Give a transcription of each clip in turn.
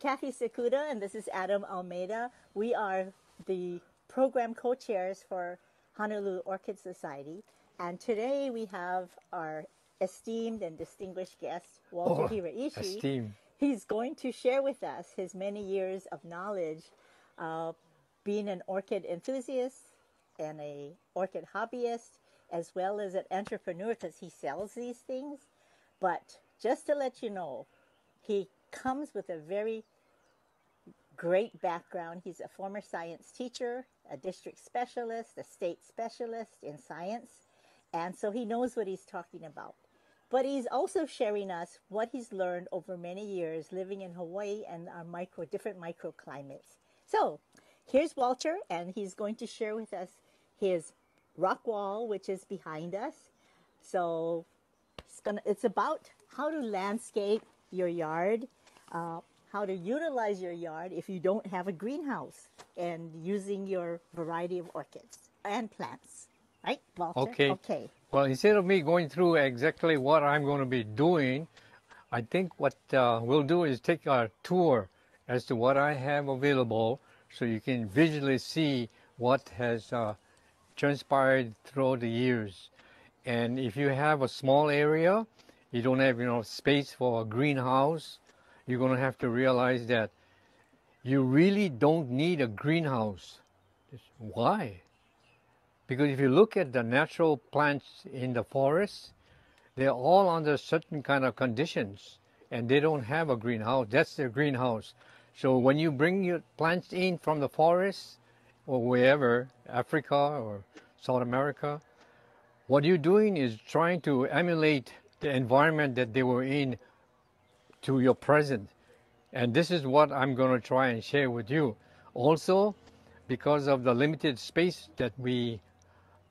Kathy Sakuda, and this is Adam Almeida. We are the program co-chairs for Honolulu Orchid Society. And today we have our esteemed and distinguished guest, Walter Hiraishi. Esteemed. He's going to share with us his many years of knowledge being an orchid enthusiast and a orchid hobbyist, as well as an entrepreneur because he sells these things. But just to let you know, he comes with a very great background. He's a former science teacher, a district specialist, a state specialist in science, and so he knows what he's talking about. But he's also sharing us what he's learned over many years living in Hawaii and our different microclimates. So here's Walter, and he's going to share with us his rock wall, which is behind us. So it's about how to landscape your yard, how to utilize your yard if you don't have a greenhouse, and using your variety of orchids and plants. Right, Walter? Okay. Well, instead of me going through exactly what I'm going to be doing, I think what we'll do is take a tour as to what I have available so you can visually see what has transpired through the years. And if you have a small area, you don't have enough space for a greenhouse, you're going to have to realize that you really don't need a greenhouse. Why? Because if you look at the natural plants in the forest, they're all under certain kind of conditions, and they don't have a greenhouse. That's their greenhouse. So when you bring your plants in from the forest or wherever, Africa or South America, what you're doing is trying to emulate the environment that they were in to your present. And this is what I'm going to try and share with you. Also, because of the limited space that we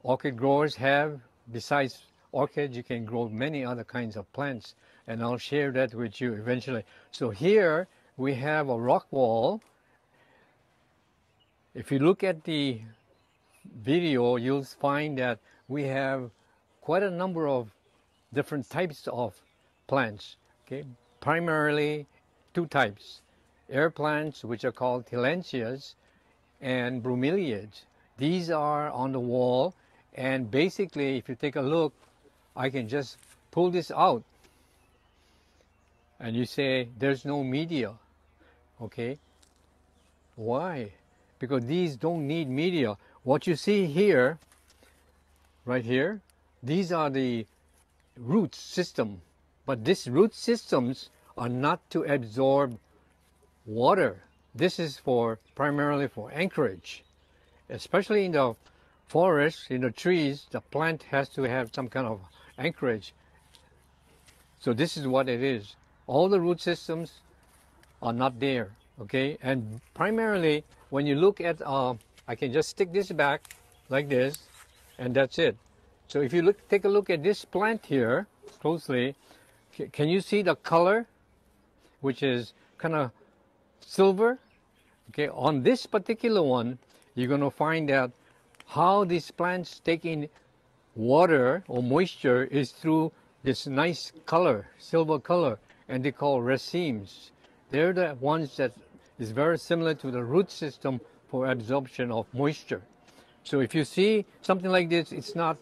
orchid growers have, besides orchids, you can grow many other kinds of plants, and I'll share that with you eventually. So here we have a rock wall. If you look at the video, you'll find that we have quite a number of different types of plants. Okay, primarily two types: air plants, which are called tillandsias, and bromeliads. These are on the wall, and basically if you take a look, I can just pull this out and you say there's no media. Okay, why? Because these don't need media. What you see here, right here, these are the root system, but these root systems are not to absorb water. This is primarily for anchorage. Especially in the forest, in the trees, the plant has to have some kind of anchorage. So this is what it is. All the root systems are not there, okay? And primarily, when you look at, I can just stick this back like this, and that's it. So if you take a look at this plant here closely, can you see the color, which is kind of silver? Okay, on this particular one, you're going to find out how these plants take in water or moisture is through this nice color, silver color, and they call racemes. They're the ones that is very similar to the root system for absorption of moisture. So if you see something like this, it's not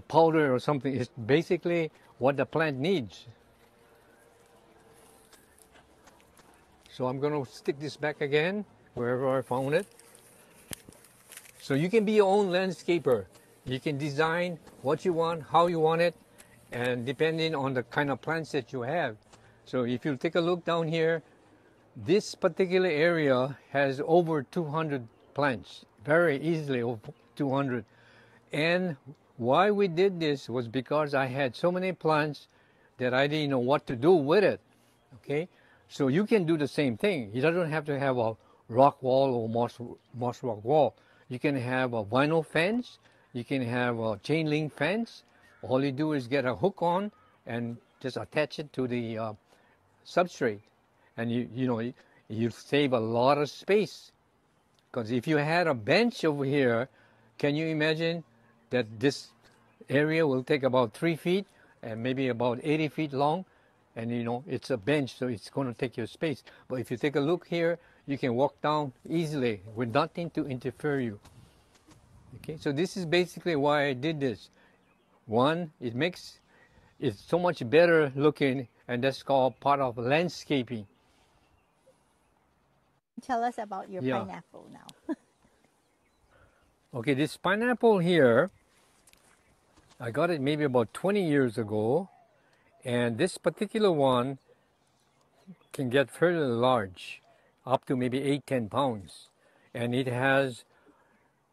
powder or something. It's basically what the plant needs. So I'm going to stick this back again wherever I found it. So you can be your own landscaper. You can design what you want, how you want it, and depending on the kind of plants that you have. So if you take a look down here, this particular area has over 200 plants, very easily over 200. And why we did this was because I had so many plants that I didn't know what to do with it. Okay, so you can do the same thing. You don't have to have a rock wall or moss rock wall. You can have a vinyl fence. You can have a chain link fence. All you do is get a hook on and just attach it to the substrate, and you save a lot of space. Because if you had a bench over here, can you imagine that this area will take about 3 feet and maybe about 80 feet long? and you know it's a bench, so it's going to take your space. But if you take a look here, you can walk down easily with nothing to interfere you. Okay, so this is basically why I did this. One, it's so much better looking, and that's called part of landscaping. Tell us about your Yeah. pineapple now. Okay, this pineapple here, I got it maybe about 20 years ago, and this particular one can get fairly large, up to maybe 8-10 pounds, and it has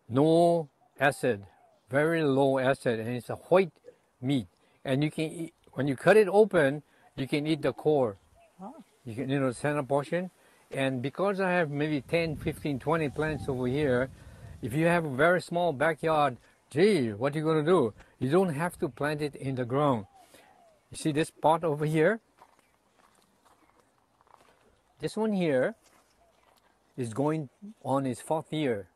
no acid, very low acid, and it's a white meat, and you can eat, when you cut it open, you can eat the core. Oh. You can, the center portion. And because I have maybe 10, 15, 20 plants over here, if you have a very small backyard, gee, what are you going to do? You don't have to plant it in the ground. You see this pot over here? This one here is going on its 4th year.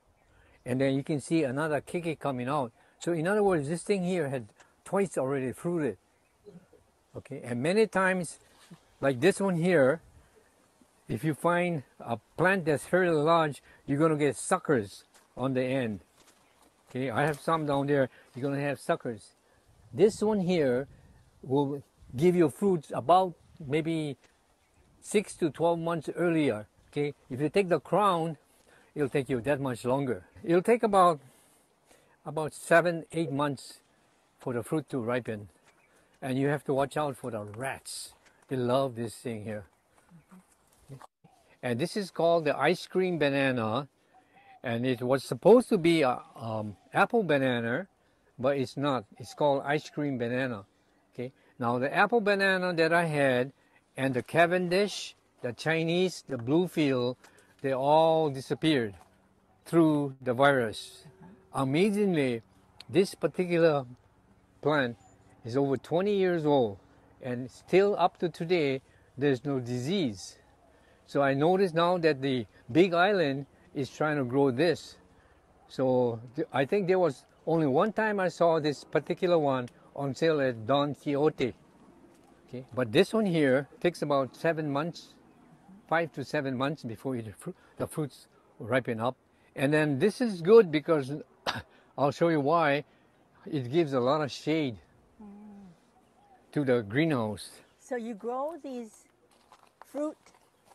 And then you can see another kiki coming out. So in other words, this thing here had twice already fruited. Okay, and many times, like this one here, if you find a plant that's fairly large, you're going to get suckers on the end. Okay, I have some down there, you're going to have suckers. This one here will give you fruits about maybe 6 to 12 months earlier. Okay, if you take the crown, it'll take you that much longer. It'll take about 7-8 months for the fruit to ripen. And you have to watch out for the rats. They love this thing here. And this is called the ice cream banana, and it was supposed to be a apple banana, but it's not. It's called ice cream banana. Okay. Now the apple banana that I had, and the Cavendish, the Chinese, the Bluefield, they all disappeared through the virus. Amazingly, this particular plant is over 20 years old, and still up to today, there's no disease. So I noticed now that the Big Island is trying to grow this. So I think there was only one time I saw this particular one on sale at Don Quixote. Okay, but this one here takes about 7 months, 5 to 7 months before the fruits ripen up. And then this is good because I'll show you why. It gives a lot of shade to the greenhouse. So you grow these fruit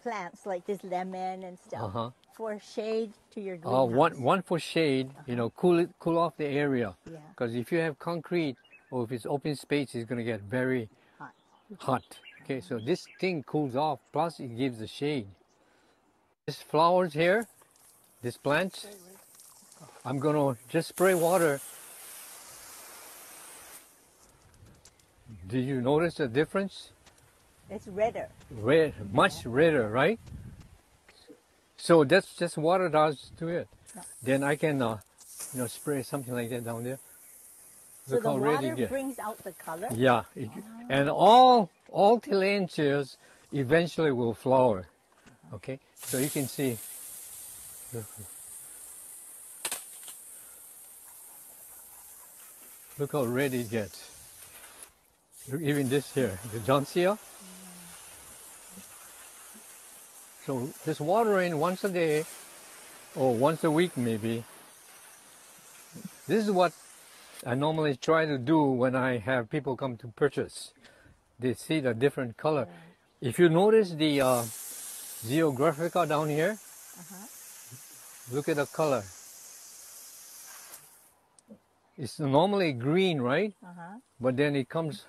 plants like this lemon and stuff for shade to your greenhouse. One for shade, you know, cool off the area. Yeah. Because if you have concrete or if it's open space, it's going to get very hot. Okay, so this thing cools off, plus it gives the shade. This flowers here, this plants, I'm going to just spray water. Did you notice the difference? It's redder. Red, much redder, right? So that's just water does to it. No. Then I can, spray something like that down there. So Look the how red water it gets. brings out the color? Yeah, and all tillandsias eventually will flower. Okay, so you can see. Look how red it gets. Look, even this here, the Johnsia. So just watering once a day or once a week maybe. This is what I normally try to do when I have people come to purchase. They see the different color. If you notice the Geographica down here, look at the color. It's normally green, right? But then it comes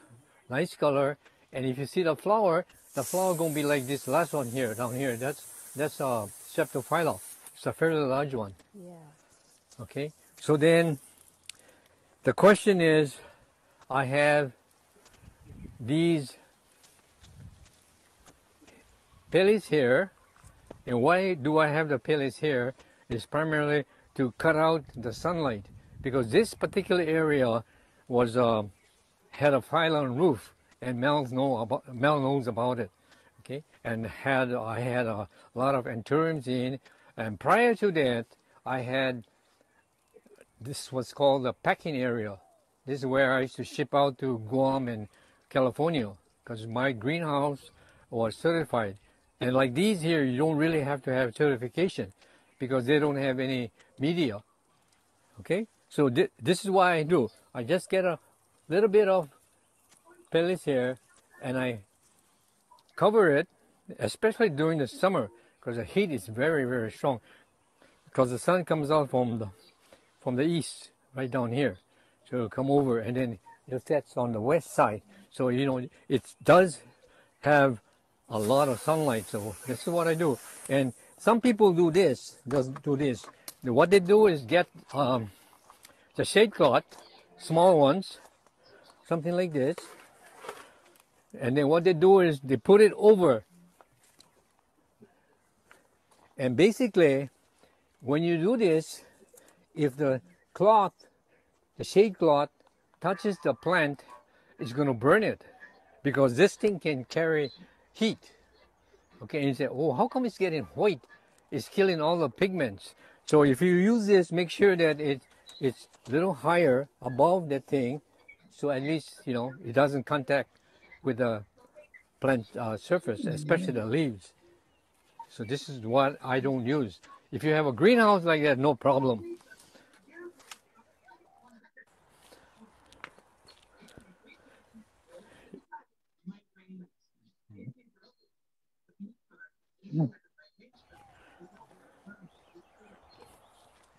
nice color, and if you see the flower gonna be like this last one here, down here. That's Streptophylla. It's a fairly large one. Yeah. Okay, so then the question is, I have these pellets here, and why do I have the pellets here? Is primarily to cut out the sunlight, because this particular area was had a pylon roof, and Mel knows about it. Okay, and I had a lot of anthuriums in, and prior to that, I had this was called the packing area. This is where I used to ship out to Guam and California. because my greenhouse was certified. And like these here, you don't really have to have certification because they don't have any media. Okay, so this is why I do. I just get a little bit of pellets here and I cover it, especially during the summer because the heat is very, very strong because the sun comes out from the east right down here. So it'll come over and then it sets on the west side. So, you know, it does have a lot of sunlight. So this is what I do. And some people do this, doesn't do this. What they do is get the shade cloth, small ones, something like this. And then what they do is they put it over. And basically, when you do this, if the cloth, the shade cloth, touches the plant, it's going to burn it because this thing can carry heat. Okay, and you say, oh, how come it's getting white? It's killing all the pigments. So if you use this, make sure that it's a little higher above that thing, so at least, you know, it doesn't contact with the plant surface, especially the leaves. So this is what I don't use. If you have a greenhouse like that, no problem.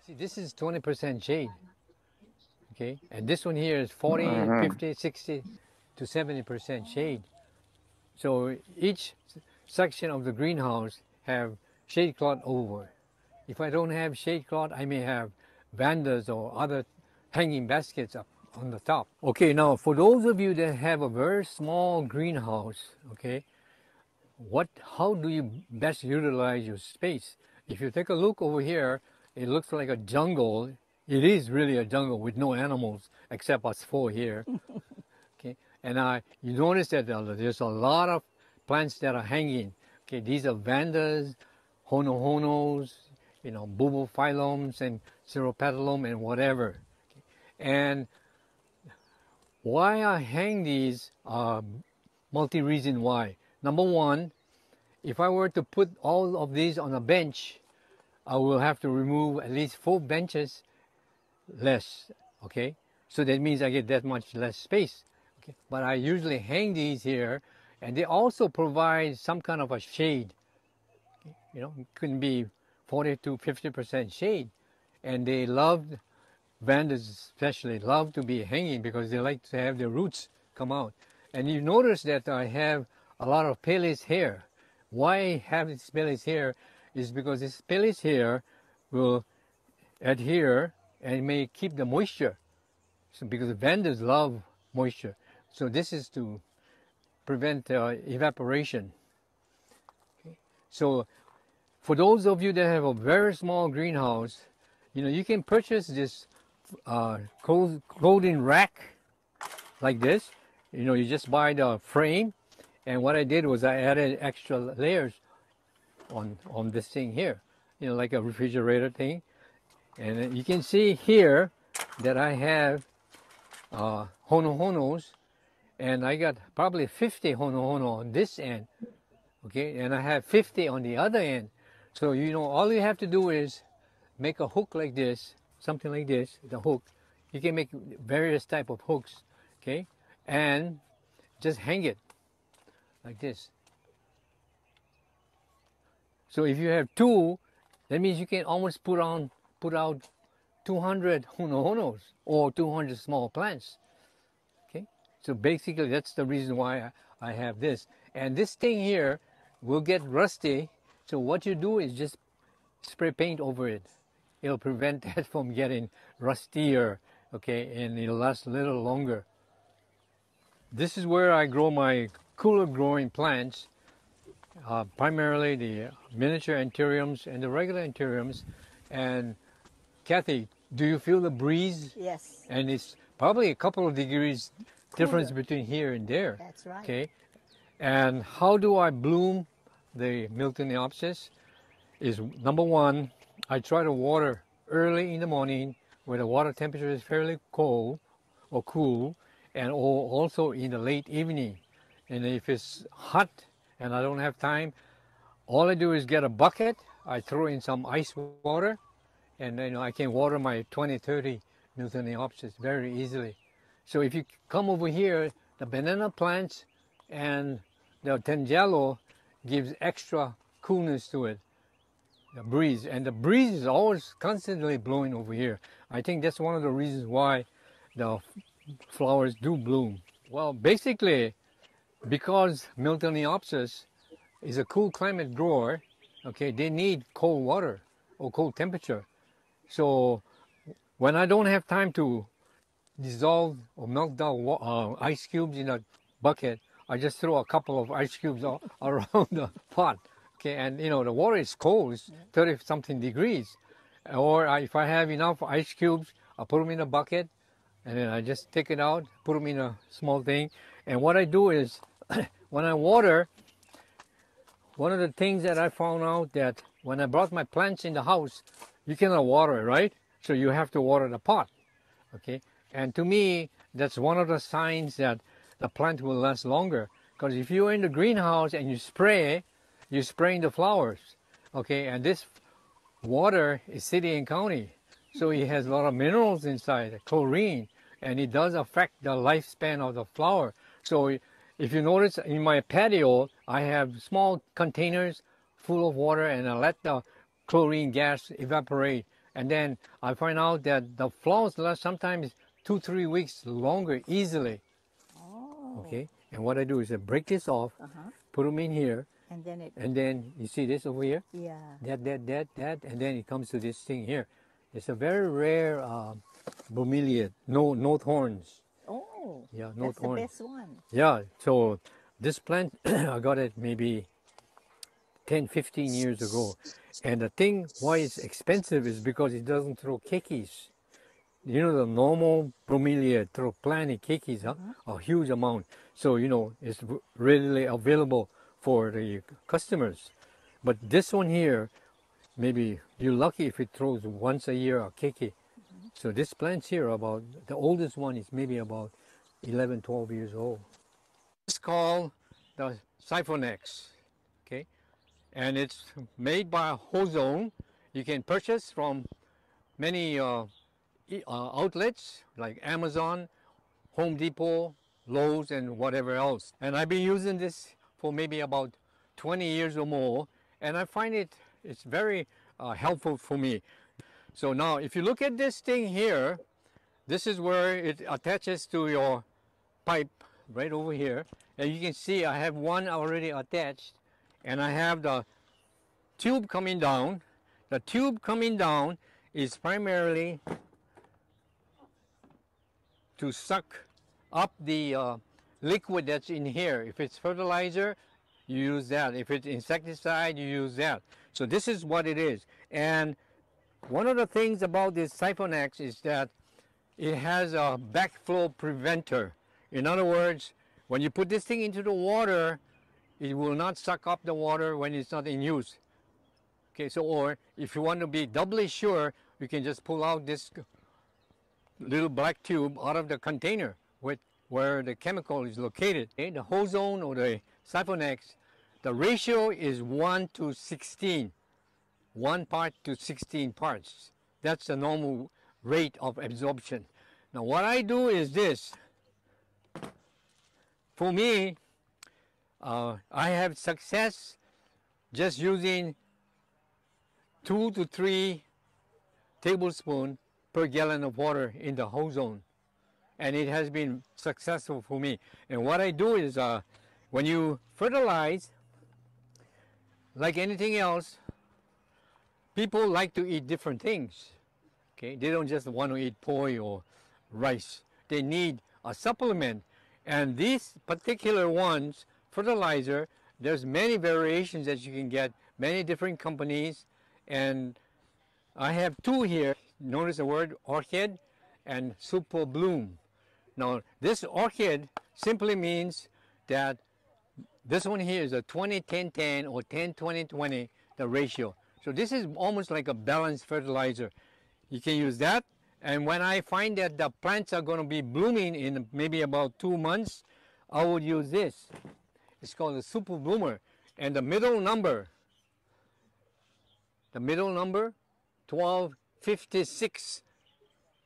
See, this is 20% shade, okay? And this one here is 40, 50, 60 to 70% shade. So each section of the greenhouse have shade cloth over. If I don't have shade cloth, I may have vandas or other hanging baskets up on the top. Okay, now for those of you that have a very small greenhouse, okay, how do you best utilize your space? If you take a look over here, it looks like a jungle. It is really a jungle with no animals except us four here. Okay, and you notice that there's a lot of plants that are hanging. Okay, these are vandas, honohonos, you know, bulbophyllums and ceropetalum and whatever. And why I hang these multi-reason why. Number one, if I were to put all of these on a bench, I will have to remove at least 4 benches less, okay? So that means I get that much less space. Okay? But I usually hang these here, and they also provide some kind of a shade. Okay? You know, it can be 40 to 50% shade. And they love, vandas especially, love to be hanging because they like to have their roots come out. And you notice that I have a lot of palest hair. Why I have this palest hair is because this palest hair will adhere and may keep the moisture. So because the vandas love moisture. So this is to prevent evaporation. Okay. So for those of you that have a very small greenhouse, you know, you can purchase this clothing rack like this. You know, you just buy the frame, and what I did was I added extra layers on this thing here, you know, like a refrigerator thing. And you can see here that I have honohonos, and I got probably 50 honohono on this end, okay, and I have 50 on the other end. So, you know, all you have to do is make a hook like this, something like this, the hook. You can make various type of hooks, okay, and just hang it like this. So if you have 2, that means you can almost put out 200 honohonos or 200 small plants. Okay, so basically that's the reason why I have this. And this thing here will get rusty. So what you do is just spray paint over it. It'll prevent that from getting rustier. Okay, and it'll last a little longer. This is where I grow my cooler growing plants. Primarily the miniature anthuriums and the regular anthuriums. And Kathy, do you feel the breeze? Yes. And it's probably a couple of degrees difference Cooler. between here and there. That's right. Okay. And how do I bloom the Miltoniopsis? Is number one, I try to water early in the morning where the water temperature is fairly cold or cool, and also in the late evening. And if it's hot and I don't have time, all I do is get a bucket, I throw in some ice water, and I can water my 20, 30 Miltoniopsis very easily. So if you come over here, the banana plants and the Tangelo gives extra coolness to it, the breeze. And the breeze is always constantly blowing over here. I think that's one of the reasons why the flowers do bloom. Well, basically, because Miltoniopsis is a cool climate grower, okay, they need cold water or cold temperature. So when I don't have time to dissolve or melt down ice cubes in a bucket, I just throw a couple of ice cubes around the pot. Okay, and the water is cold, it's 30 something degrees. Or if I have enough ice cubes, I put them in a bucket, and then I just take it out, put them in a small thing. And what I do is, when I water, one of the things that I found out that when I brought my plants in the house, you cannot water it, right? So you have to water the pot, okay? And to me, that's one of the signs that the plant will last longer. Because if you're in the greenhouse and you're spraying the flowers, okay? And this water is city and county, so it has a lot of minerals inside, chlorine, and it does affect the lifespan of the flower. So if you notice in my patio, I have small containers full of water, and I let the chlorine gas evaporate. And then I find out that the flowers last sometimes 2-3 weeks longer easily. Oh. Okay, and what I do is I break this off, put them in here, And then you see this over here? yeah. That, and then it comes to this thing here. It's a very rare bromeliad, no thorns. Oh, Yeah, no that's thorns. the best one. Yeah, so this plant, I got it maybe 10, 15 years ago. And the thing why it's expensive is because it doesn't throw keikis. The normal bromeliad throw plenty keikis, a huge amount. So, it's readily available for the customers. But this one here, maybe you're lucky if it throws once a year a keiki. So this plant's here the oldest one is maybe about 11, 12 years old. It's called the Siphonex, okay? And it's made by Ozone. You can purchase from many outlets like Amazon, Home Depot, Lowe's, and whatever else. And I've been using this for maybe about 20 years or more, and I find it's very helpful for me. So now, if you look at this thing here, this is where it attaches to your pipe right over here. And you can see I have one already attached, and I have the tube coming down. The tube coming down is primarily to suck up the liquid that's in here. If it's fertilizer, you use that. If it's insecticide, you use that. So this is what it is. And one of the things about this Siphonex is that it has a backflow preventer. In other words, when you put this thing into the water, it will not suck up the water when it's not in use. Okay, so or if you want to be doubly sure, you can just pull out this little black tube out of the container where the chemical is located. Okay, the Ozone or the Siphonex, the ratio is 1:16. 1 part to 16 parts. That's the normal rate of absorption. Now what I do is this. For me, I have success just using 2 to 3 tablespoons per gallon of water in the Ozone. And it has been successful for me. And what I do is when you fertilize, like anything else, people like to eat different things. Okay, they don't just want to eat poi or rice. They need a supplement. And these particular ones, fertilizer, there's many variations that you can get, many different companies. And I have 2 here. Notice the word Orchid and Super Bloom. Now, this Orchid simply means that this one here is a 20-10-10 or 10-20-20, the ratio. So this is almost like a balanced fertilizer. You can use that. And when I find that the plants are going to be blooming in maybe about 2 months, I would use this. It's called the super bloomer. And the middle number 1256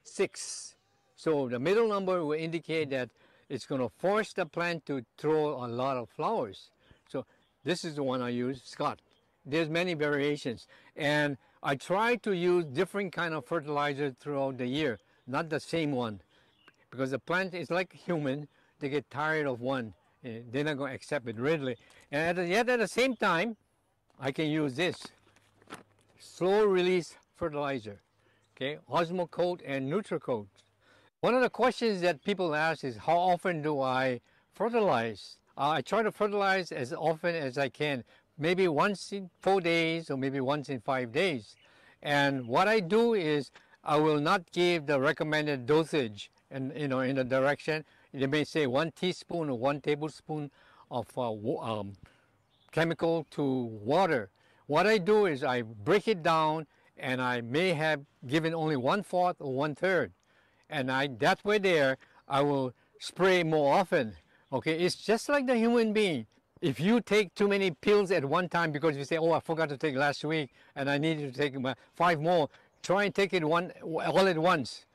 6. So the middle number will indicate that it's going to force the plant to throw a lot of flowers. So this is the one I use, Scott. There's many variations, and I try to use different kind of fertilizer throughout the year, not the same one, because the plant is like human. They get tired of one, they're not going to accept it readily. And yet at the same time, I can use this slow release fertilizer, okay, Osmocote and Nutricote. One of the questions that people ask is, how often do I fertilize? I try to fertilize as often as I can, maybe once in 4 days or maybe once in 5 days. And what I do is I will not give the recommended dosage, and in the direction they may say 1 teaspoon or 1 tablespoon of chemical to water. What I do is I break it down, and I may have given only 1/4 or 1/3, and that way there I will spray more often. Okay, it's just like the human being. If you take too many pills at one time because you say, oh, I forgot to take last week and I need to take 5 more, try and take it all at once.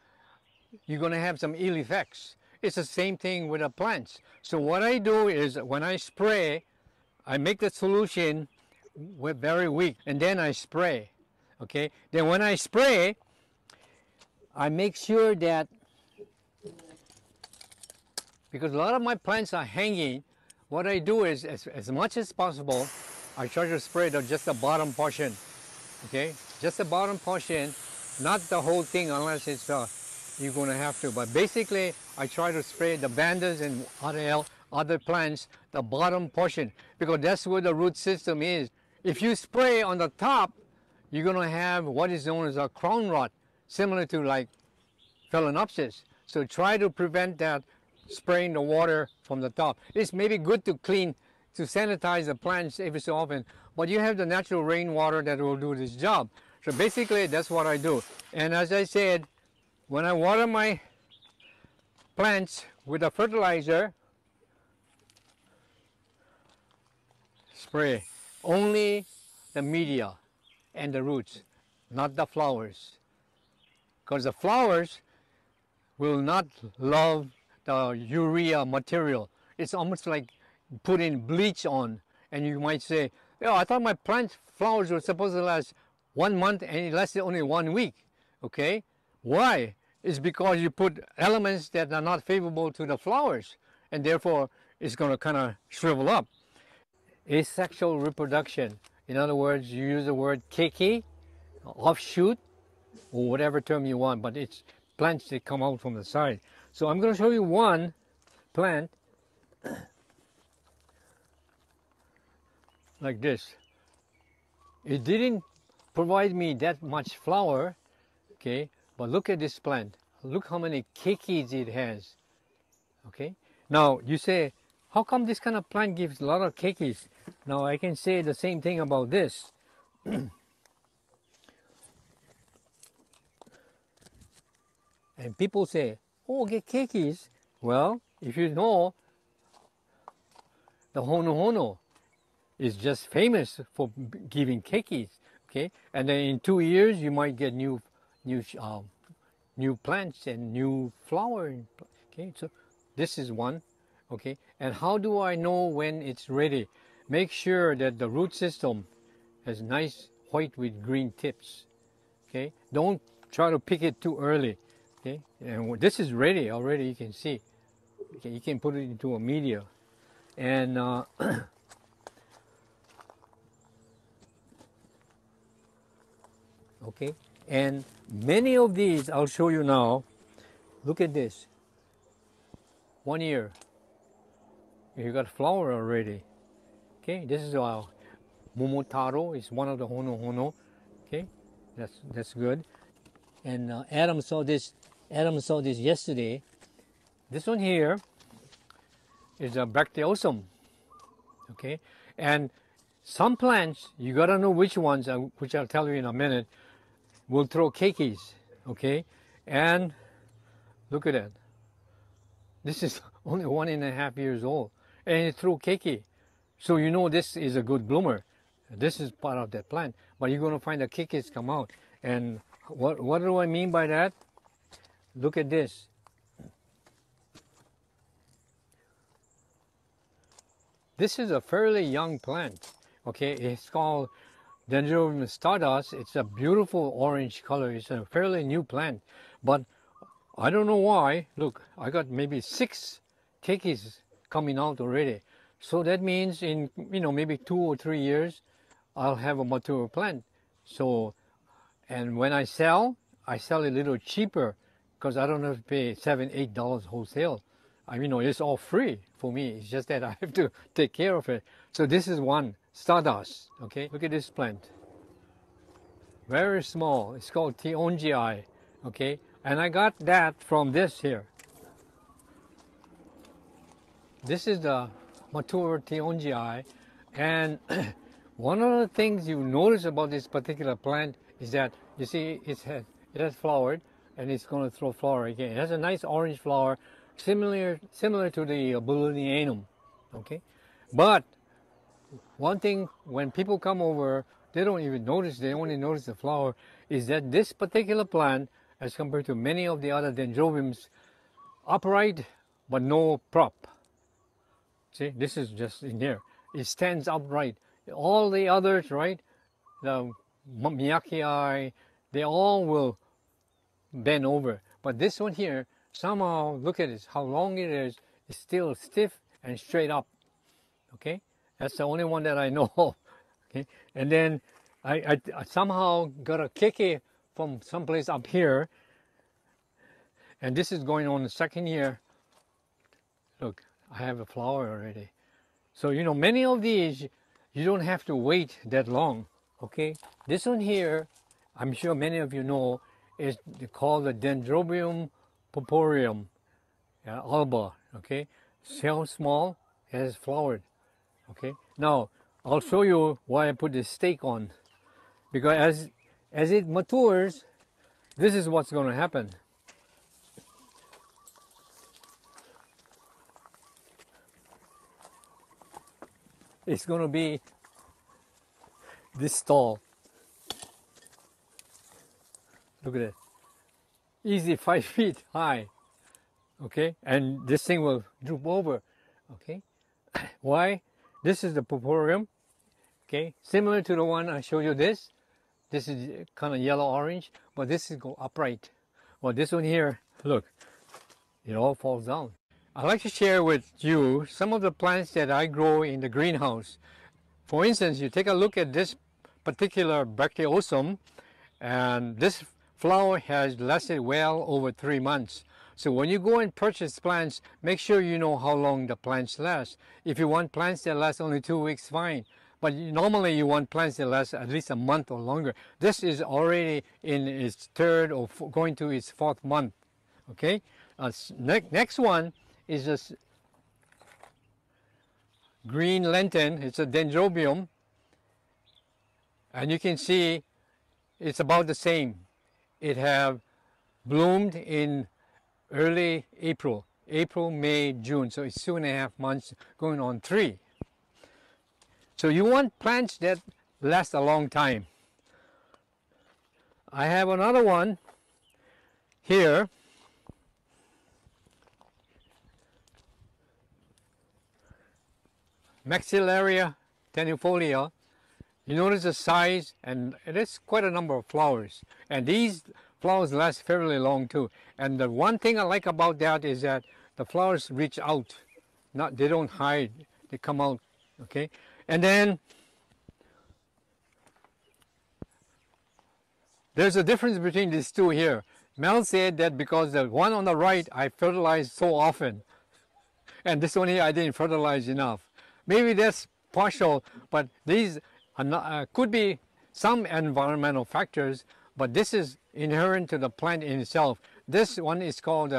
You're going to have some ill effects. It's the same thing with the plants. So what I do is when I spray, I make the solution very weak, and then I spray. Okay, then when I spray, I make sure that, because a lot of my plants are hanging, what I do is as much as possible I try to spray just the bottom portion. Okay, just the bottom portion, not the whole thing unless it's you're going to have to, but basically I try to spray the vandas and other plants the bottom portion, because that's where the root system is. If you spray on the top, you're going to have what is known as a crown rot, similar to like phalaenopsis. So try to prevent that, spraying the water from the top. It's maybe good to clean, to sanitize the plants every so often, but you have the natural rainwater that will do this job. So basically that's what I do. And as I said, when I water my plants with a fertilizer, spray only the media and the roots, not the flowers, because the flowers will not love the urea material. It's almost like putting bleach on, and you might say, oh, I thought my plant flowers were supposed to last 1 month and it lasted only 1 week. Okay, why? It's because you put elements that are not favorable to the flowers, and therefore it's going to kind of shrivel up. Asexual reproduction, in other words, you use the word keiki, offshoot, or whatever term you want, but it's plants that come out from the side. So I'm going to show you one plant like this. It didn't provide me that much flower, okay, but look at this plant. Look how many keikis it has. Okay, now you say, how come this kind of plant gives a lot of keikis? Now I can say the same thing about this. And people say, oh, get keikis. Well, if you know, the hono is just famous for giving keikis. Okay, and then in 2 years you might get new plants and new flower. Okay, so this is one. Okay, and how do I know when it's ready? Make sure that the root system has nice white with green tips. Okay, don't try to pick it too early. Okay, and this is ready already, you can see. Okay, you can put it into a media, and okay, and many of these I'll show you now. Look at this. 1 year, you got flower already. Okay, this is our Momotaro. It's one of the hono. Okay, that's good. And Adam saw this. Adam saw this yesterday. This one here is a Bracteosum. Okay, and some plants, you gotta know which ones, which I'll tell you in a minute, will throw keikis. Okay, and look at that. This is only 1.5 years old, and it threw keiki. So you know this is a good bloomer. This is part of that plant. But you're going to find the kikis come out. And what do I mean by that? Look at this. This is a fairly young plant. Okay, it's called Dendrobium stardust. It's a beautiful orange color. It's a fairly new plant. But I don't know why. Look, I got maybe 6 kikis coming out already. So that means in maybe 2 or 3 years, I'll have a mature plant. So, and when I sell a little cheaper because I don't have to pay $7-8 wholesale. It's all free for me. It's just that I have to take care of it. So this is one stardust. Okay, look at this plant. Very small. It's called Tiongii. Okay, and I got that from this here. This is the mature Tiongii, and one of the things you notice about this particular plant is that you see it has flowered, and it's going to throw flower again. It has a nice orange flower, similar to the Bullianum. Okay, but one thing when people come over, they don't even notice. They only notice the flower. Is that this particular plant, as compared to many of the other dendrobiums, upright but no prop. See, this is just in here. It stands upright. All the others, right, the Miyakii, they all will bend over. But this one here, somehow, look at this, how long it is. It's still stiff and straight up. Okay, that's the only one that I know of. Okay, and then I somehow got a kiki from someplace up here, and this is going on the 2nd year. Look, I have a flower already. So many of these you don't have to wait that long. Okay, this one here, I'm sure many of you know, is called the Dendrobium purpureum, alba. Okay, so small, it has flowered. Okay, now I'll show you why I put this stake on, because as it matures, this is what's going to happen. It's going to be this tall. Look at it. Easy 5 feet high. Okay, and this thing will droop over. Okay, why? This is the purpureum. Okay, similar to the one I showed you. This is kind of yellow orange, but this is go upright. Well, this one here, look, it all falls down. I'd like to share with you some of the plants that I grow in the greenhouse. For instance, you take a look at this particular Bracteosum, and this flower has lasted well over 3 months. So when you go and purchase plants, make sure you know how long the plants last. If you want plants that last only 2 weeks, fine. But normally you want plants that last at least a month or longer. This is already in its 3rd or going to its 4th month. Okay. Next one is this green lenten. It's a dendrobium, and you can see it's about the same. It have bloomed in early April, May, June. So it's 2.5 months going on 3. So you want plants that last a long time. I have another one here. Maxillaria tenuifolia. You notice the size, and it is quite a number of flowers. And these flowers last fairly long too. And the one thing I like about that is that the flowers reach out. They don't hide, they come out. Okay. And then there's a difference between these two here. Mel said that because the one on the right I fertilize so often, and this one here I didn't fertilize enough. Maybe that's partial, but these could be some environmental factors, but this is inherent to the plant in itself. This one is called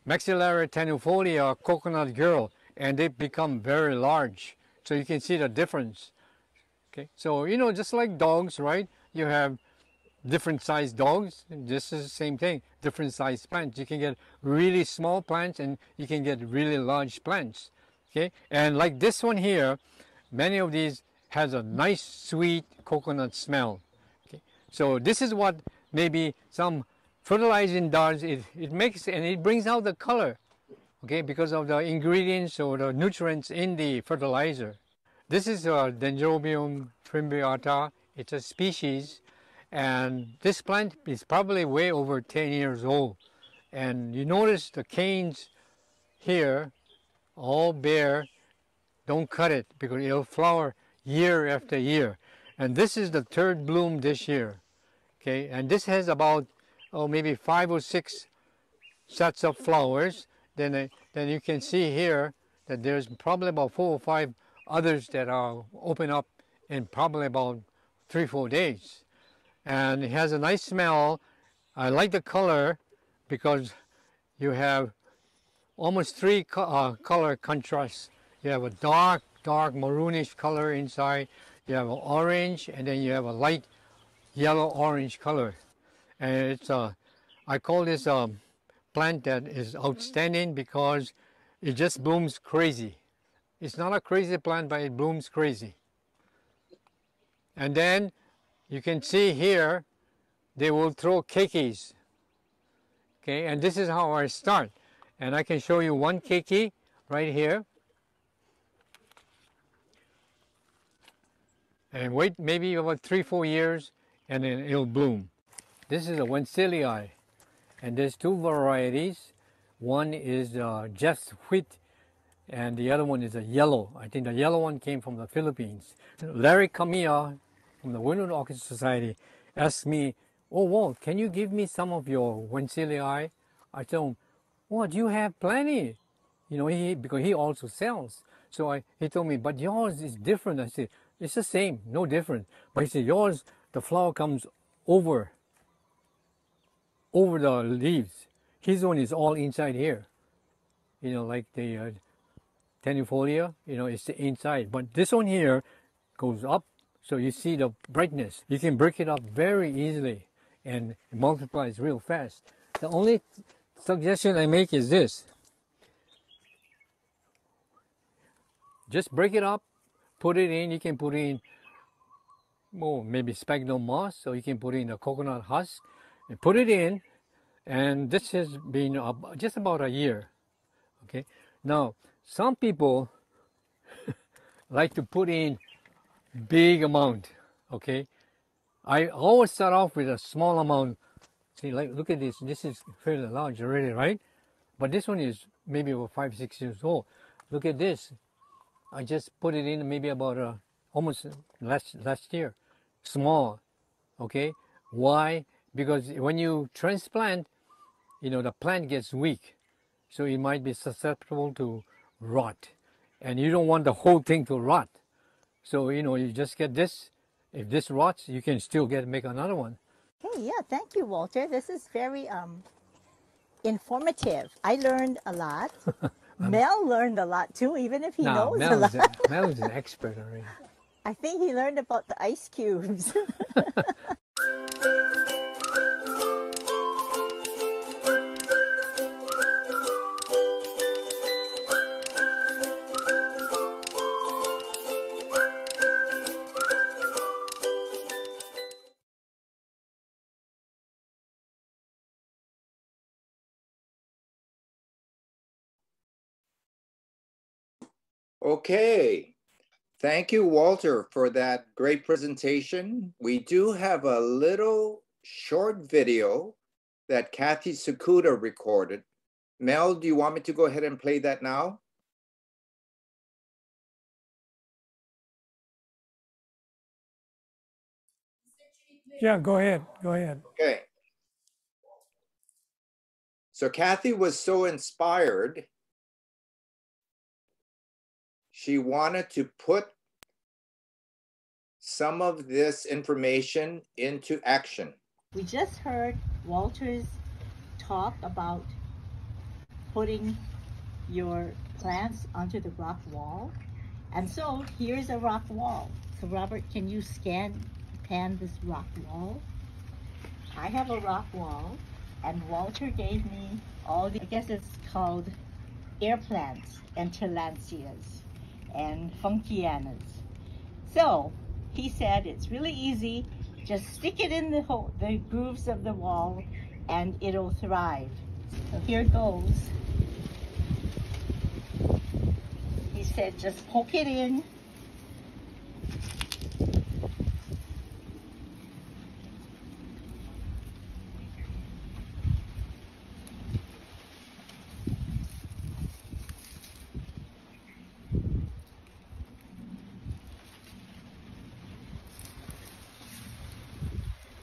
Maxillaria tenuifolia coconut girl, and they become very large. So you can see the difference. Okay, so just like dogs, right? You have different sized dogs. This is the same thing. Different sized plants. You can get really small plants, and you can get really large plants. Okay, and like this one here, many of these has a nice sweet coconut smell. Okay, so this is what maybe some fertilizing does. It makes and it brings out the color. Okay, because of the ingredients or the nutrients in the fertilizer. This is Dendrobium fimbriata. It's a species, and this plant is probably way over 10 years old. And you notice the canes here all bare. Don't cut it because it'll flower year after year. And this is the third bloom this year. Okay, and this has about maybe 5 or 6 sets of flowers. Then you can see here that there's probably about 4 or 5 others that are open up in probably about 3 or 4 days. And it has a nice smell. I like the color because you have almost 3 color contrasts. You have a dark maroonish color inside. You have an orange, and then you have a light yellow orange color. And it's I call this plant that is outstanding because it just blooms crazy. It's not a crazy plant, but it blooms crazy. And then you can see here they will throw keikis. Okay, and this is how I start. And I can show you one keiki right here. And wait maybe about 3 or 4 years and then it'll bloom. This is a Wensilii, and there's 2 varieties. One is just wheat and the other one is a yellow. I think the yellow one came from the Philippines. Larry Kamiya from the Winwood Orchid Society asked me, "Oh Walt, can you give me some of your Wensilii?" I told him, "What, you have plenty." You know, because he also sells. So he told me, "But yours is different." I said, "It's the same, no different." But he said, "Yours, the flower comes over the leaves. His one is all inside here. You know, like the tenifolia, you know, it's the inside. But this one here goes up, so you see the brightness. You can break it up very easily, and it multiplies real fast. The only suggestion I make is this. Just break it up, put it in. You can put in maybe sphagnum moss, or you can put in a coconut husk and put it in. And this has been just about a year. Okay, now some people like to put in big amount. Okay, I always start off with a small amount. See, like, look at this. This is fairly large already, right? But this one is maybe about 5 or 6 years old. Look at this. I just put it in maybe about almost last year. Small. Okay, why? Because when you transplant, you know, the plant gets weak, so it might be susceptible to rot, and you don't want the whole thing to rot. So, you know, you just get this. If this rots, you can still make another one. Hey, yeah, thank you, Walter. This is very informative. I learned a lot. Mel learned a lot too, even if he knows a lot. Mel is an expert already. I think he learned about the ice cubes. Okay, thank you, Walter, for that great presentation. We do have a little short video that Kathy Sakuda recorded. Mel, do you want me to go ahead and play that now? Yeah, go ahead. Go ahead. Okay. So Kathy was so inspired, she wanted to put some of this information into action. We just heard Walter's talk about putting your plants onto the rock wall. And so here's a rock wall. So Robert, can you pan this rock wall? I have a rock wall, and Walter gave me all the, I guess it's called air plants and tillandsias and funkianas. So he said it's really easy. Just stick it in the grooves of the wall and it'll thrive. So here goes. He said just poke it in.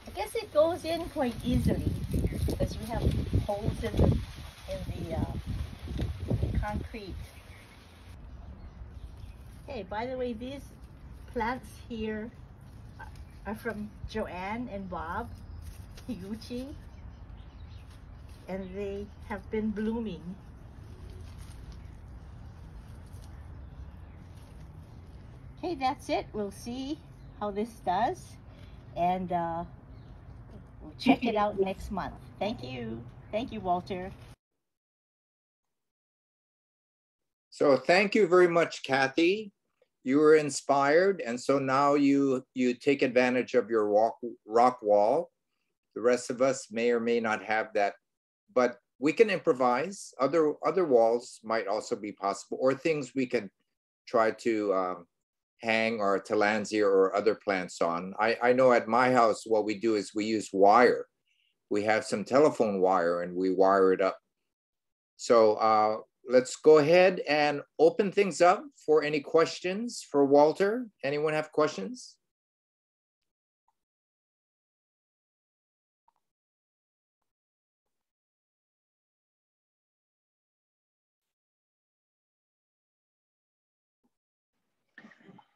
I guess it goes in quite easily because you have holes in the concrete. Hey, by the way, these plants here are from Joanne and Bob Higuchi, and they have been blooming. Okay, that's it. We'll see how this does, and we'll check it out next month. Thank you. Thank you, Walter. So thank you very much, Kathy. You were inspired, and so now you take advantage of your rock wall. The rest of us may or may not have that, but we can improvise. Other walls might also be possible, or things we can try to hang our tillandsia or other plants on. I know at my house, what we do is we use wire. We have some telephone wire and we wire it up. So let's go ahead and open things up for any questions for Walter. Anyone have questions?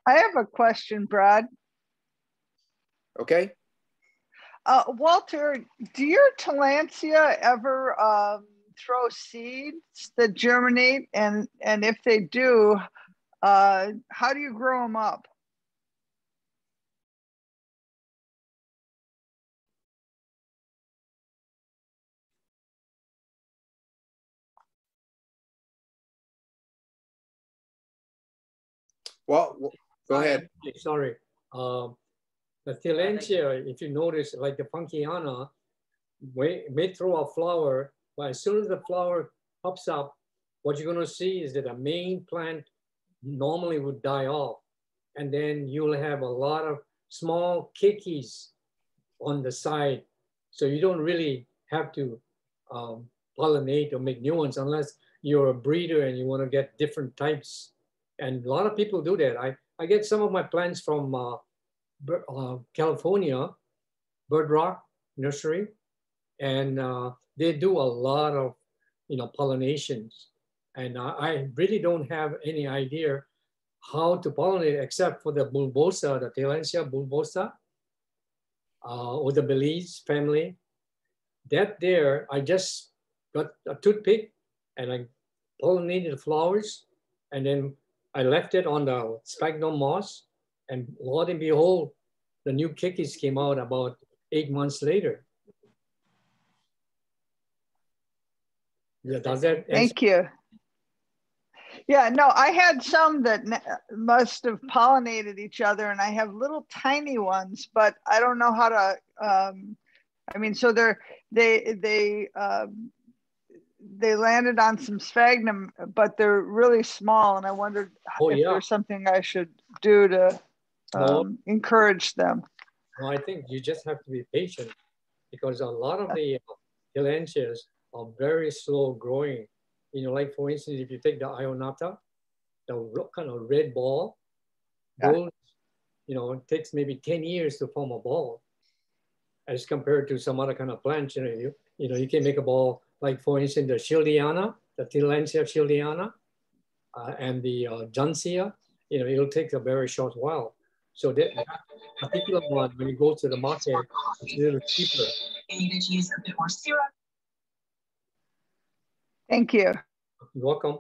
I have a question, Brad. Okay. Walter, do your tillandsia ever throw seeds that germinate? And if they do, how do you grow them up? Well, go ahead. Sorry. The tillandsia, if you notice, like the funkiana, may throw a flower, but as soon as the flower pops up, what you're going to see is that the main plant normally would die off. And then you'll have a lot of small kikis on the side. So you don't really have to pollinate or make new ones unless you're a breeder and you want to get different types. And a lot of people do that. I get some of my plants from California, Bird Rock Nursery, and they do a lot of pollinations. And I really don't have any idea how to pollinate except for the bulbosa, the Tillandsia bulbosa, or the Belize family. That there, I just got a toothpick and I pollinated the flowers, and then I left it on the sphagnum moss, and lo and behold, the new kikis came out about 8 months later. Yeah, does that answer? Thank you. Yeah, no, I had some that must have pollinated each other, and I have little tiny ones, but I don't know how to. I mean, so they landed on some sphagnum, but they're really small, and I wondered if there's something I should do to encourage them. No, I think you just have to be patient because a lot of the tillandsias are very slow growing. Like for instance, if you take the ionata, the kind of red ball, those, it takes maybe 10 years to form a ball as compared to some other kind of plants. You can make a ball, like for instance, the Schildiana, the Tillandsia Schildiana, and the Jansia, it'll take a very short while. So that particular one, when you go to the market, it's a little cheaper. You needed to use a bit more syrup. Thank you. You're welcome.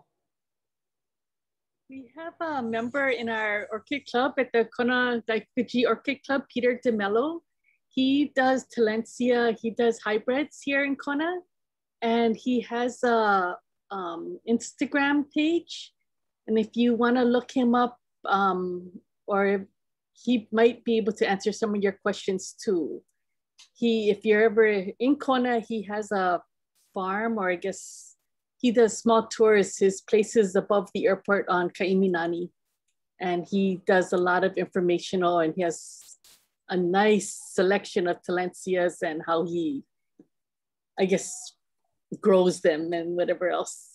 We have a member in our orchid club at the Kona Daikuji Orchid Club, Peter DeMello. He does tillandsia, he does hybrids here in Kona, and he has a Instagram page. And if you want to look him up, or he might be able to answer some of your questions too. If you're ever in Kona, he has a farm, or I guess he does small tours. His place is above the airport on Kaiminani. And he does a lot of informational, and he has a nice selection of Tillandsias and how he, I guess, grows them and whatever else.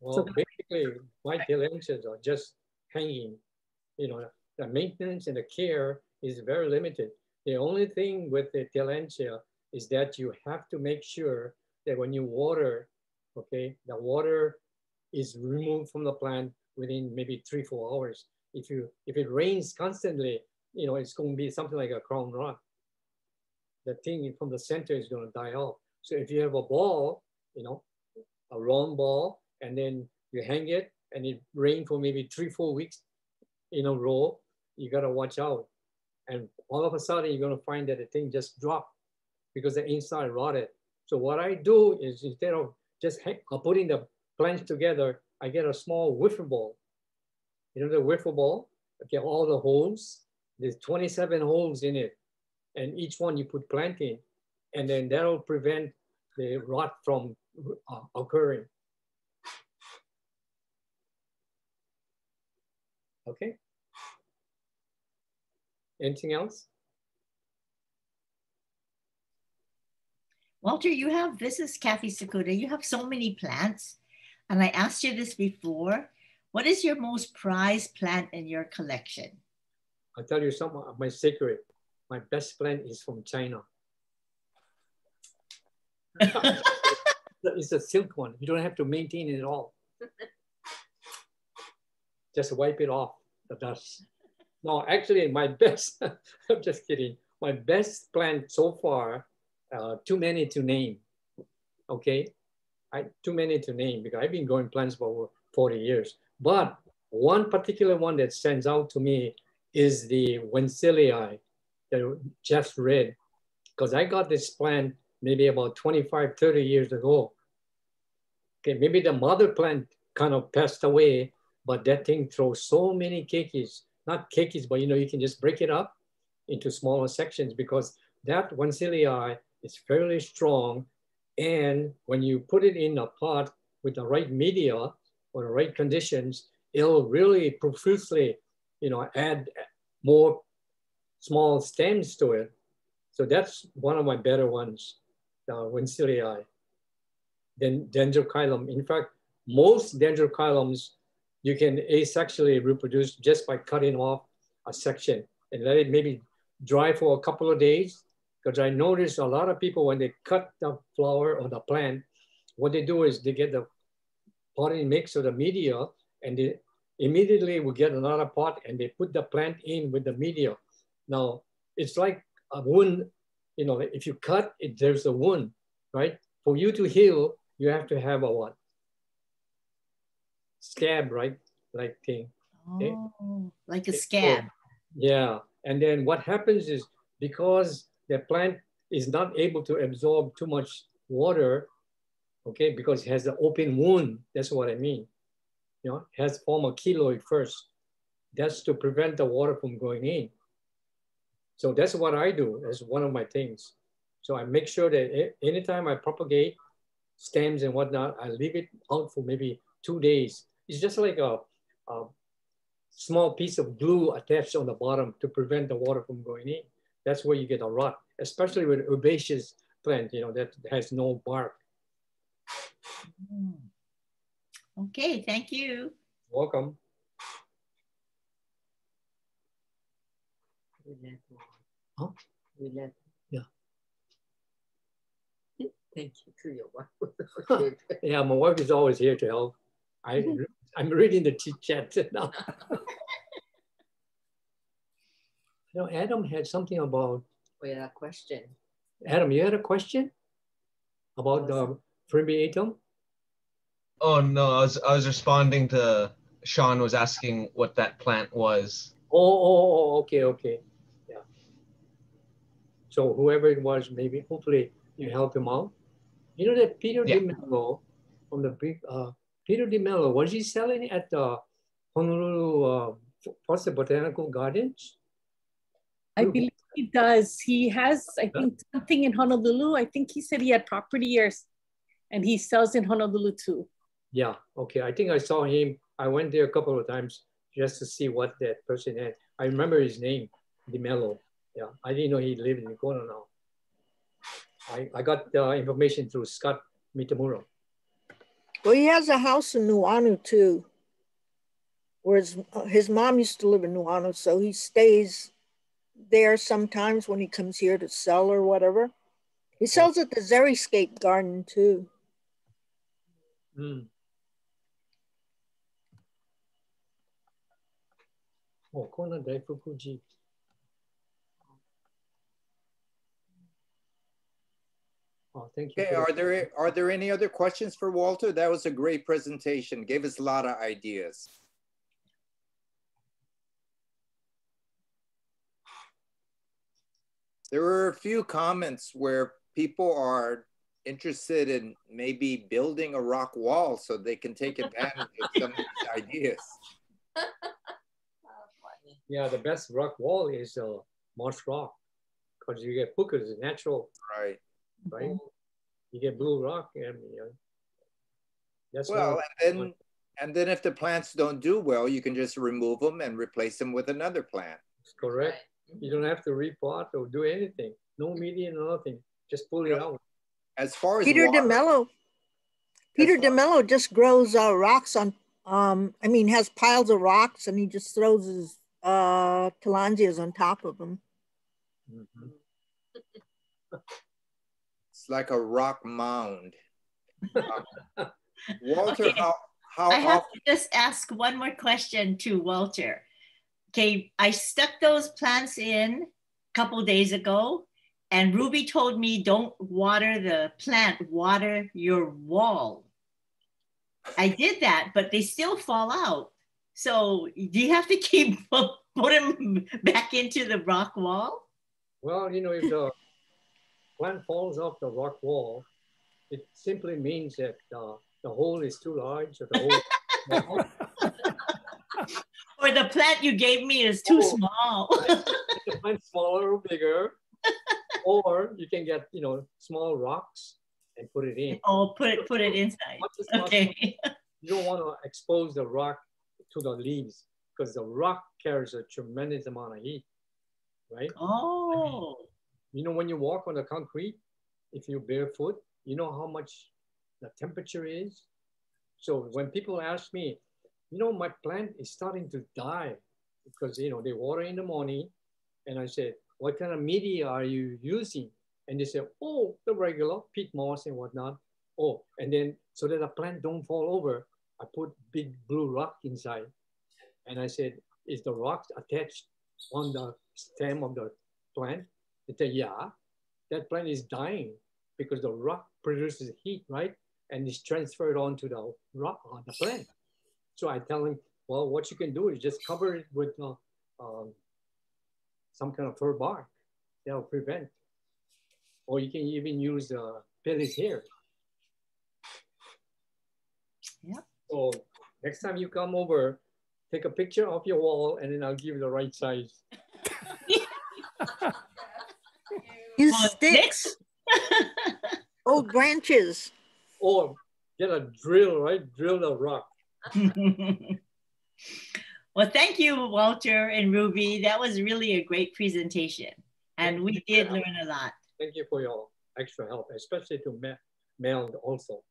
Well, So basically, my Tillandsias are just hanging. You know, the maintenance and the care is very limited. The only thing with the Tillandsia is that you have to make sure that when you water, okay, the water is removed from the plant within maybe 3-4 hours. If it rains constantly, you know, it's going to be something like a crown rock. The thing from the center is going to die off. So if you have a ball, you know, a round ball, and then you hang it and it rains for maybe 3-4 weeks in a row, you got to watch out. And all of a sudden, you're going to find that the thing just dropped because the inside rotted. So what I do is, instead of just putting the plants together, I get a small wiffle ball. You know the wiffle ball? Okay, all the holes. There's 27 holes in it. And each one you put plant in. And then that'll prevent the rot from occurring. Okay. Anything else? Walter, this is Kathy Sakuda. You have so many plants. And I asked you this before. What is your most prized plant in your collection? I'll tell you some of my secret. My best plant is from China. It's a silk one. You don't have to maintain it at all. Just wipe it off, the dust. No, actually, my best, I'm just kidding. My best plant so far, too many to name. Okay? Too many to name because I've been growing plants for over 40 years. But one particular one that stands out to me is the Wensilii that just read. Because I got this plant maybe about 25, 30 years ago. Okay, maybe the mother plant kind of passed away, but that thing throws so many keikis. Not keikis, but you know, you can just break it up into smaller sections because that Wensilii is fairly strong. And when you put it in a pot with the right media or the right conditions, it'll really profusely, you know, add more small stems to it. So that's one of my better ones, the Wensilii. Then Dendrochilum. In fact, most Dendrochilums you can asexually reproduce just by cutting off a section and let it maybe dry for a couple of days. Because I noticed a lot of people, when they cut the flower or the plant, what they do is they get the potting mix or the media, and they immediately will get another pot and they put the plant in with the media. Now, it's like a wound, you know, if you cut it, there's a wound, right? For you to heal, you have to have a what? Scab, right? Like thing. Okay? Oh, like a scab. Yeah. And then what happens is because the plant is not able to absorb too much water, okay, because it has an open wound. That's what I mean. You know, it has form a keloid first. That's to prevent the water from going in. So that's what I do as one of my things. So I make sure that anytime I propagate stems and whatnot, I leave it out for maybe 2 days. It's just like a small piece of glue attached on the bottom to prevent the water from going in. That's where you get a rot, especially with herbaceous plant, you know, that has no bark. Okay, thank you. Welcome. Huh? Yeah. Thank you to your wife. Yeah, my wife is always here to help. I'm reading the chit chat now. You know, Adam had something about. Oh, yeah, question. Adam, you had a question about the Frimbiatum? Oh no, I was responding to Sean was asking what that plant was. Oh, okay. Yeah. So whoever it was, maybe hopefully you help him out. You know that Peter DiMello from the big Peter DeMello, was he selling at the Honolulu Foster Botanical Gardens? I believe he does. He has, I think, something in Honolulu. I think he said he had property here, and he sells in Honolulu too. Yeah, okay. I think I saw him. I went there a couple of times just to see what that person had. I remember his name, DeMello. Yeah, I didn't know he lived in Kona now. I got the information through Scott Mitamura. Well, he has a house in Nuuanu too, where his mom used to live in Nuuanu, so he stays there sometimes when he comes here to sell or whatever. He sells at the Xeriscape Garden too. Mm. Oh, Kona Daifukuji. Oh, thank you. Okay, are there any other questions for Walter? That was a great presentation. Gave us a lot of ideas. There were a few comments where people are interested in maybe building a rock wall so they can take advantage of some of these ideas. Yeah, the best rock wall is marsh rock, because you get puka, it's natural. Right. Right. You get blue rock, and that's well. And then if the plants don't do well, you can just remove them and replace them with another plant. That's correct. Right. You don't have to repot or do anything. No media, nothing. Just pull it out. As far as Peter DeMello just grows rocks on. I mean, has piles of rocks, and he just throws his Tillandsias on top of them. Mm-hmm. It's like a rock mound. Walter, okay. how I have to just ask one more question to Walter. Okay, I stuck those plants in a couple days ago, and Ruby told me don't water the plant, water your wall. I did that, but they still fall out. So do you have to keep put them back into the rock wall? Well, you know, if the plant falls off the rock wall, it simply means that the hole is too large, or the hole or the plant you gave me is too small. The plant smaller or bigger, or you can get, you know, small rocks and put it in. Oh, put it inside. Okay. You don't want to expose the rock to the leaves, because the rock carries a tremendous amount of heat, right? Oh. I mean, you know, when you walk on the concrete, if you're barefoot, you know how much the temperature is. So when people ask me, you know, my plant is starting to die because, you know, they water in the morning, and I said, what kind of media are you using? And they say, oh, the regular peat moss and whatnot. Oh, and then so that the plant don't fall over, I put big blue rock inside. And I said, is the rock attached on the stem of the plant? They say, yeah, that plant is dying because the rock produces heat, right? And it's transferred onto the rock on the plant. So I tell them, well, what you can do is just cover it with some kind of fur bark. That'll prevent. Or you can even use pellets here. Yeah. So next time you come over, take a picture of your wall, and then I'll give you the right size. Use sticks. Old branches. Or get a drill, right? Drill the rock. Well, thank you, Walter and Ruby. That was really a great presentation. And we did learn a lot. Thank you for your extra help, especially to Mel also.